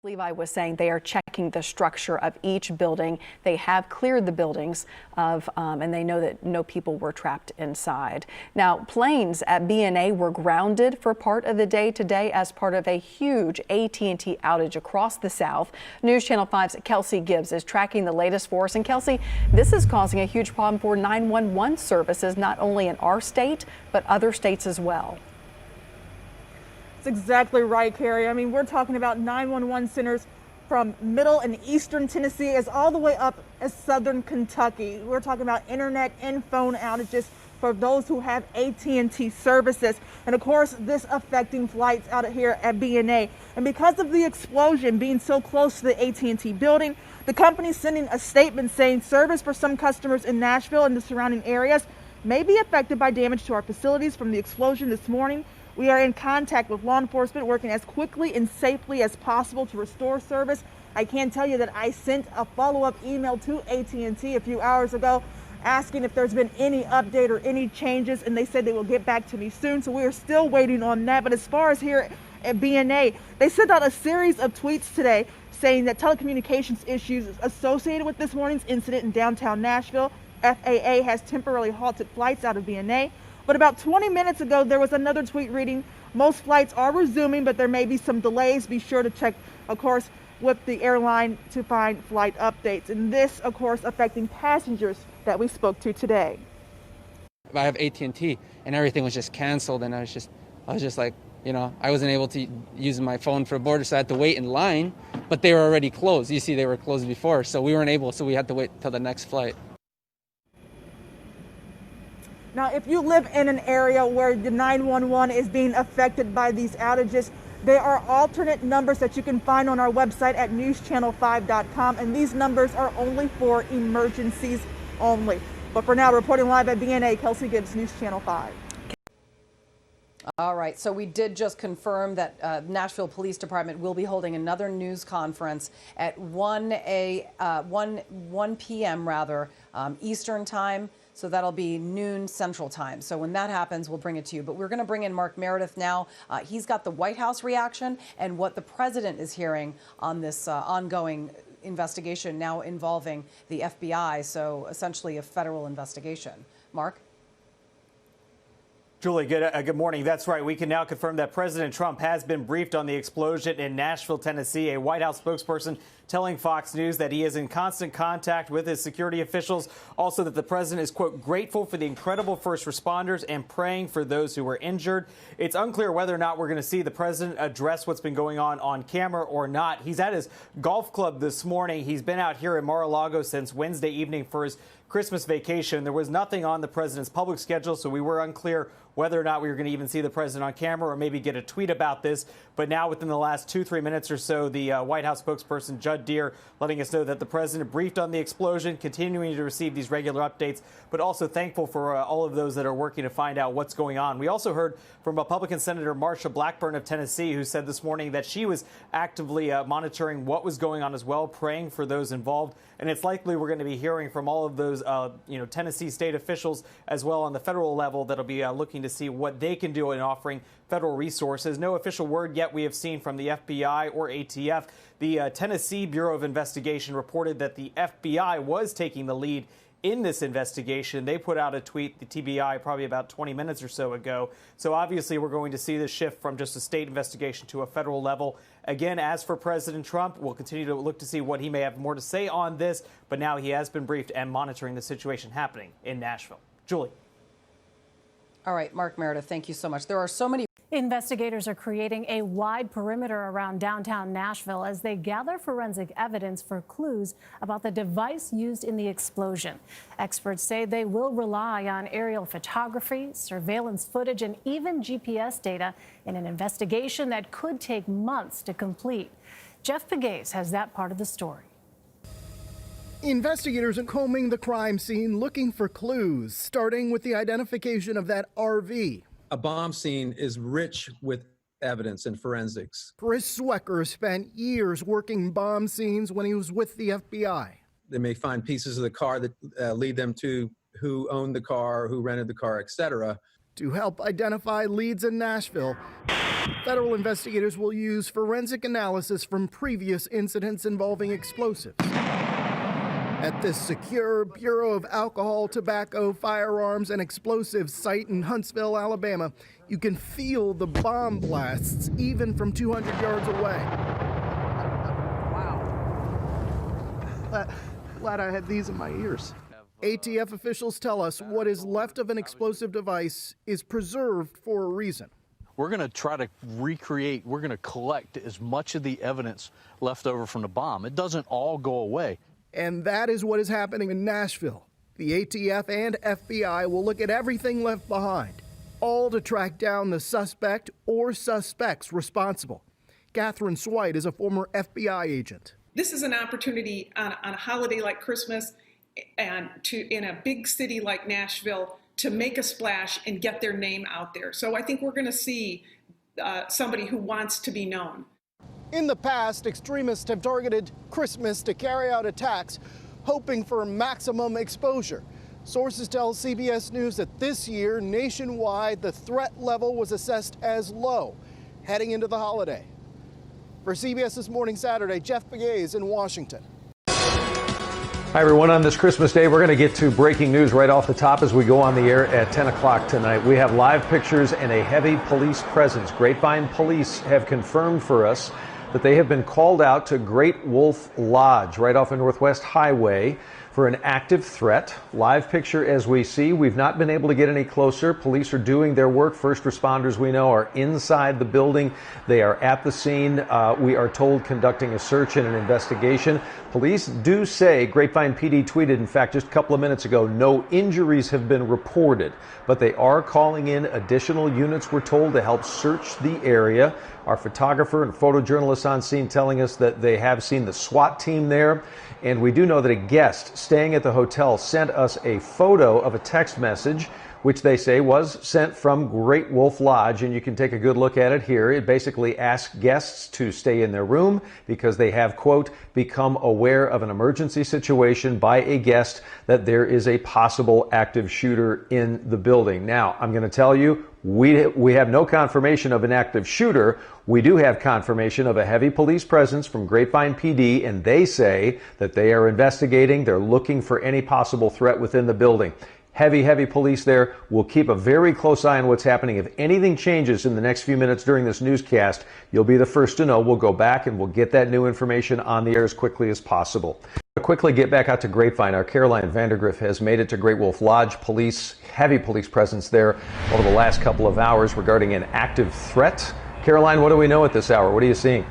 Levi was saying they are checking the structure of each building. They have cleared the buildings and they know that no people were trapped inside. Now, planes at BNA were grounded for part of the day today as part of a huge AT&T outage across the South. News Channel 5's Kelsey Gibbs is tracking the latest for us. And Kelsey, this is causing a huge problem for 911 services, not only in our state, but other states as well. That's exactly right, Carrie. I mean, we're talking about 911 centers from middle and eastern Tennessee as all the way up as southern Kentucky. We're talking about internet and phone outages for those who have AT&T services. And of course, this affecting flights out of here at BNA. And because of the explosion being so close to the AT&T building, the company's sending a statement saying service for some customers in Nashville and the surrounding areas may be affected by damage to our facilities from the explosion this morning. We are in contact with law enforcement, working as quickly and safely as possible to restore service. I can tell you that I sent a follow-up email to AT&T a few hours ago asking if there's been any update or any changes, and they said they will get back to me soon. So we are still waiting on that. But as far as here at BNA, they sent out a series of tweets today saying that telecommunications issues associated with this morning's incident in downtown Nashville. FAA has temporarily halted flights out of BNA. But about 20 minutes ago, there was another tweet reading, most flights are resuming, but there may be some delays. Be sure to check, of course, with the airline to find flight updates. And this, of course, affecting passengers that we spoke to today. I have AT&T and everything was just canceled, and I was just like, you know, I wasn't able to use my phone for a border, so I had to wait in line, but they were already closed. You see, they were closed before, so we weren't able, so we had to wait till the next flight. Now, if you live in an area where the 911 is being affected by these outages, there are alternate numbers that you can find on our website at newschannel5.com, and these numbers are only for emergencies only. But for now, reporting live at BNA, Kelsey Gibbs, News Channel 5. All right, so we did just confirm that Nashville Police Department will be holding another news conference at 1 p.m. Eastern time. So that'll be noon Central time. So when that happens, we'll bring it to you. But we're going to bring in Mark Meredith now. He's got the White House reaction and what the president is hearing on this ongoing investigation now involving the FBI. So essentially a federal investigation. Mark? Julie, good morning. That's right. We can now confirm that President Trump has been briefed on the explosion in Nashville, Tennessee. A White House spokesperson telling Fox News that he is in constant contact with his security officials. Also that the president is, quote, grateful for the incredible first responders and praying for those who were injured. It's unclear whether or not we're going to see the president address what's been going on camera or not. He's at his golf club this morning. He's been out here in Mar-a-Lago since Wednesday evening for his Christmas vacation. There was nothing on the president's public schedule, so we were unclear whether or not we were going to even see the president on camera or maybe get a tweet about this. But now within the last 2-3 minutes or so, the White House spokesperson, Judd Deere, letting us know that the president briefed on the explosion, continuing to receive these regular updates, but also thankful for all of those that are working to find out what's going on. We also heard from Republican Senator Marsha Blackburn of Tennessee, who said this morning that she was actively monitoring what was going on as well, praying for those involved. And it's likely we're going to be hearing from all of those, Tennessee state officials as well on the federal level that'll be looking to see what they can do in offering federal resources. No official word yet we have seen from the FBI or ATF. The Tennessee Bureau of Investigation reported that the FBI was taking the lead in this investigation. They put out a tweet, the TBI, probably about 20 minutes or so ago. So obviously we're going to see the shift from just a state investigation to a federal level. Again, as for President Trump, we'll continue to look to see what he may have more to say on this. But now he has been briefed and monitoring the situation happening in Nashville. Julie. All right, Mark Meredith, thank you so much. There are so many. Investigators are creating a wide perimeter around downtown Nashville as they gather forensic evidence for clues about the device used in the explosion. Experts say they will rely on aerial photography, surveillance footage, and even GPS data in an investigation that could take months to complete. Jeff Pegues has that part of the story. Investigators are combing the crime scene looking for clues, starting with the identification of that RV. A bomb scene is rich with evidence and forensics. Chris Swecker spent years working bomb scenes when he was with the FBI. They may find pieces of the car that lead them to who owned the car, who rented the car, etc. To help identify leads in Nashville, federal investigators will use forensic analysis from previous incidents involving explosives. At this secure Bureau of Alcohol, Tobacco, Firearms, and Explosives site in Huntsville, Alabama, you can feel the bomb blasts even from 200 yards away. Wow. Glad I had these in my ears. ATF officials tell us what is left of an explosive device is preserved for a reason. We're going to try to recreate, we're going to collect as much of the evidence left over from the bomb. It doesn't all go away. And that is what is happening in Nashville. The ATF and FBI will look at everything left behind, all to track down the suspect or suspects responsible. Catherine Swite is a former FBI agent. This is an opportunity on a holiday like Christmas and in a big city like Nashville to make a splash and get their name out there. So I think we're going to see somebody who wants to be known. In the past, extremists have targeted Christmas to carry out attacks, hoping for maximum exposure. Sources tell CBS News that this year, nationwide, the threat level was assessed as low, heading into the holiday. For CBS This Morning Saturday, Jeff Begay's in Washington. Hi, everyone. On this Christmas Day, we're going to get to breaking news right off the top as we go on the air at 10 o'clock tonight. We have live pictures and a heavy police presence. Grapevine Police have confirmed for us that they have been called out to Great Wolf Lodge right off of Northwest Highway for an active threat. Live picture as we see. We've not been able to get any closer. Police are doing their work. First responders, we know, are inside the building. They are at the scene. We are told conducting a search and an investigation. Police do say, Grapevine PD tweeted, in fact, just a couple of minutes ago, no injuries have been reported, but they are calling in additional units, we're told, to help search the area. Our photographer and photojournalist on scene telling us that they have seen the SWAT team there. And we do know that a guest staying at the hotel sent us a photo of a text message, which they say was sent from Great Wolf Lodge. And you can take a good look at it here. It basically asks guests to stay in their room because they have, quote, become aware of an emergency situation by a guest that there is a possible active shooter in the building. Now, I'm going to tell you, we have no confirmation of an active shooter. We do have confirmation of a heavy police presence from Grapevine PD, and they say that they are investigating. They're looking for any possible threat within the building. Heavy police there. We'll keep a very close eye on what's happening. If anything changes in the next few minutes during this newscast, you'll be the first to know. We'll go back and we'll get that new information on the air as quickly as possible. Quickly get back out to Grapevine. Our Caroline Vandergriff has made it to Great Wolf Lodge. Heavy police presence there over the last couple of hours regarding an active threat. Caroline, what do we know at this hour? What are you seeing?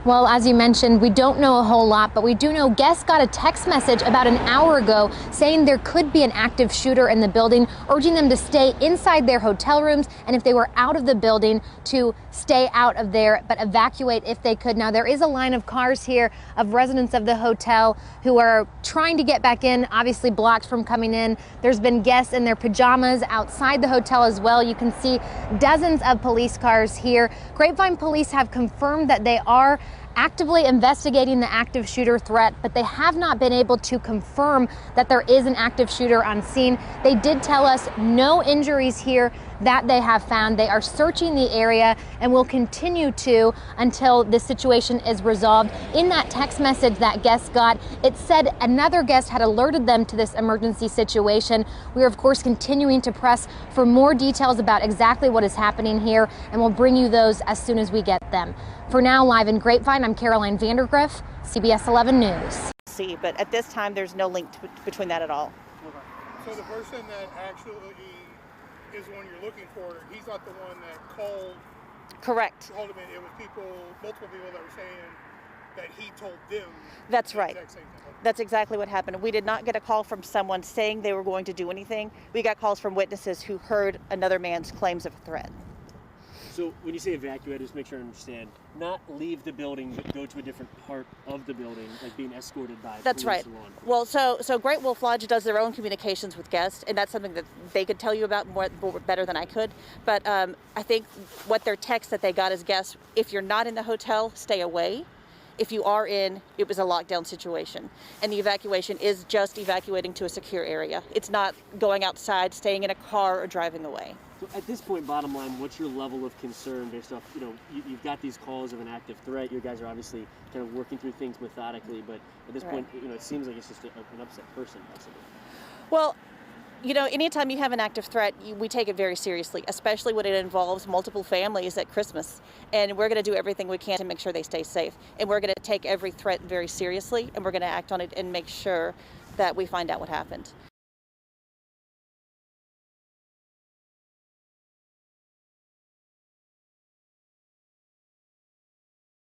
Well, as you mentioned, we don't know a whole lot, but we do know guests got a text message about an hour ago saying there could be an active shooter in the building, urging them to stay inside their hotel rooms, and if they were out of the building, to stay out of there, but evacuate if they could. Now, there is a line of cars here of residents of the hotel who are trying to get back in, obviously blocked from coming in. There's been guests in their pajamas outside the hotel as well. You can see dozens of police cars here. Grapevine Police have confirmed that they are actively investigating the active shooter threat, but they have not been able to confirm that there is an active shooter on scene. They did tell us no injuries here that they have found. They are searching the area and will continue to until this situation is resolved. In that text message that guest got, it said another guest had alerted them to this emergency situation. We are, of course, continuing to press for more details about exactly what is happening here, and we'll bring you those as soon as we get them. For now, live in Grapevine, I'm Caroline Vandergriff, CBS 11 News. See, but at this time, there's no link between that at all. Okay. So the person that actually is the one you're looking for, he's not the one that called? Correct. Hold a minute, it was multiple people that were saying that he told them. That's right. That's exactly what happened. We did not get a call from someone saying they were going to do anything. We got calls from witnesses who heard another man's claims of a threat. So when you say evacuate, just make sure I understand. Not leave the building, but go to a different part of the building, like being escorted by That's police. right. Well, so Great Wolf Lodge does their own communications with guests, and that's something that they could tell you about better than I could. But I think what their text that they got as guests, if you're not in the hotel, stay away. If you are in, it was a lockdown situation. And the evacuation is just evacuating to a secure area. It's not going outside, staying in a car, or driving away. So at this point, bottom line, what's your level of concern based off, you've got these calls of an active threat. You guys are obviously kind of working through things methodically, but at this point, it seems like it's just an upset person possibly. Well, anytime you have an active threat, we take it very seriously, especially when it involves multiple families at Christmas. And we're going to do everything we can to make sure they stay safe. And we're going to take every threat very seriously, and we're going to act on it and make sure that we find out what happened.